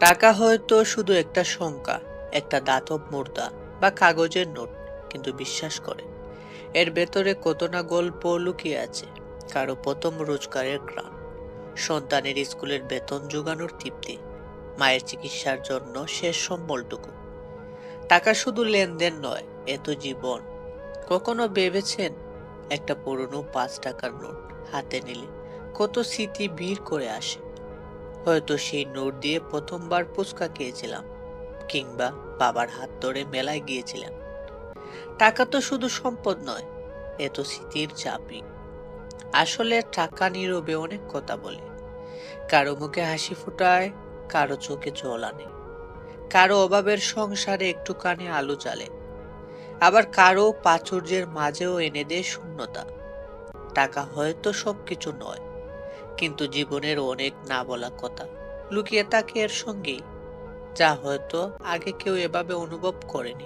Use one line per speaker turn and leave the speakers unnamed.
টাকা হয়তো শুধু একটা সংখ্যা, একটা ধাতব মুদ্রা বা কাগজের নোট, কিন্তু বিশ্বাস করে এর ভেতরে কত না গল্প লুকিয়ে আছে। কারো প্রথম রোজগারের গ্রাম, সন্তানের স্কুলের বেতন জোগানোর তৃপ্তি, মায়ের চিকিৎসার জন্য শেষ সম্বলটুকু। টাকা শুধু লেনদেন নয়, এত জীবন। কখনো ভেবেছেন একটা পুরনো 5 টাকার নোট হাতে নিলে কত স্মৃতি ভিড় করে আসে? হয়তো সেই নোট দিয়ে প্রথমবার ফুচকা খেয়েছিলাম, কিংবা বাবার হাত ধরে মেলায় গিয়েছিলাম। টাকা তো শুধু সম্পদ নয়, এ তো স্মৃতির চাবি। আসলে টাকা নীরবে অনেক কথা বলে। কারো মুখে হাসি ফোটায়, কারো চোখে জল আনে, কারো অভাবের সংসারে একটু কানে আলো জ্বালে, আবার কারো প্রাচুর্যের মাঝেও এনে দেয় শূন্যতা। টাকা হয়তো সবকিছু নয়, কিন্তু জীবনের অনেক না বলা কথা লুকিয়ে থাকে এর সঙ্গেই, যা হয়তো আগে কেউ এভাবে অনুভব করেনি।